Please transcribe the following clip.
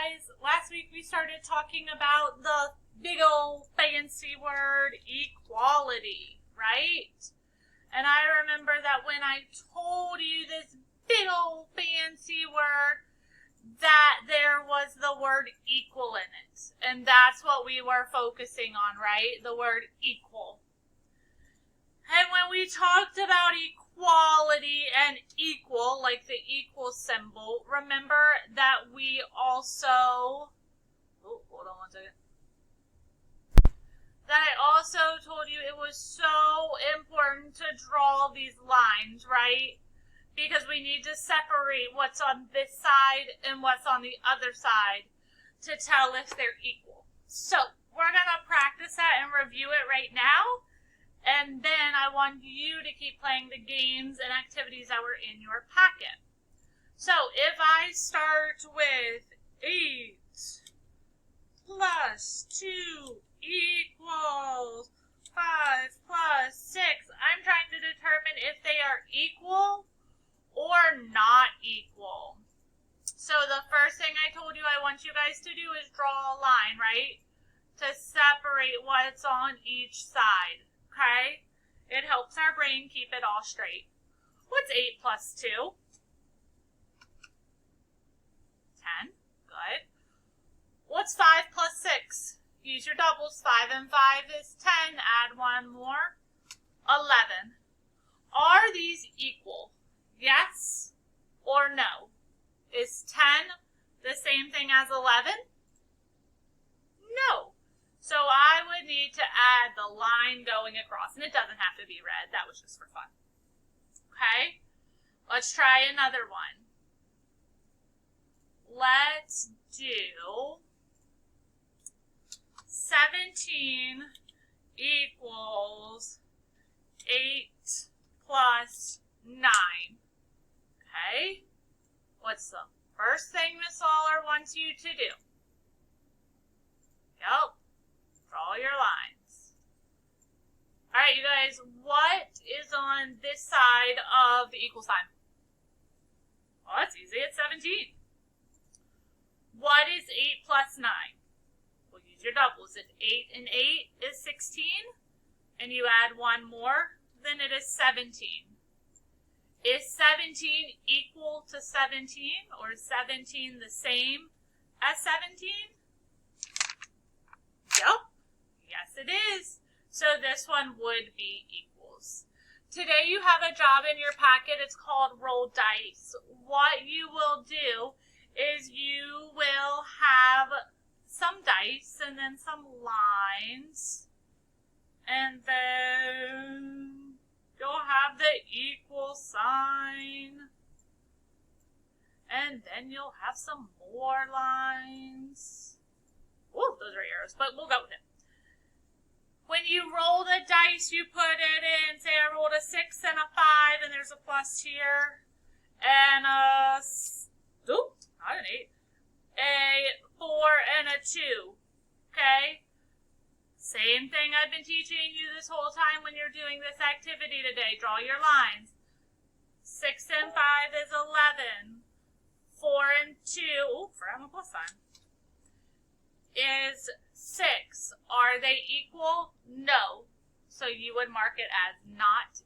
guys, last week we started talking about the big old fancy word equality, right? And I remember that when I told you this big old fancy word, that there was the word equal in it. And that's what we were focusing on, right? The word equal. And when we talked about equality and equal, like the equal symbol, remember that we also, hold on one second. That I also told you it was so important to draw these lines, right? Because we need to separate what's on this side and what's on the other side to tell if they're equal. So we're going to practice that and review it right now. And then I want you to keep playing the games and activities that were in your packet. So if I start with 8 plus 2 equals 5 plus 6, I'm trying to determine if they are equal or not equal. So the first thing I told you I want you guys to do is draw a line, right? To separate what's on each side. Okay? It helps our brain keep it all straight. What's 8 plus 2? 10. Good. What's 5 plus 6? Use your doubles. 5 and 5 is 10. Add one more. 11. Are these equal? Yes or no? Is 10 the same thing as 11? No. So I would need to add the line going across. And it doesn't have to be red. That was just for fun. Okay? Let's try another one. Let's do 17 equals 8 plus 9. Okay? What's the first thing Miss Lawler wants you to do? Yep. Draw your lines. All right, you guys, what is on this side of the equal sign? Well, that's easy. It's 17. What is 8 plus 9? We'll use your doubles. If 8 and 8 is 16, and you add one more, then it is 17. Is 17 equal to 17, or is 17 the same as 17? Yep. Yes, it is. So this one would be equals. Today you have a job in your packet. It's called roll dice. What you will do is you will have some dice and then some lines. And then you'll have the equal sign. And then you'll have some more lines. Oh, those are arrows, but we'll go with it. When you roll the dice, you put it in. Say I rolled a 6 and a 5, and there's a plus here. And not an 8. A 4 and a 2. Okay? Same thing I've been teaching you this whole time when you're doing this activity today. Draw your lines. 6 and 5 is 11. 4 and 2, forgot my plus sign, is 6. Are they equal? No. So you would mark it as not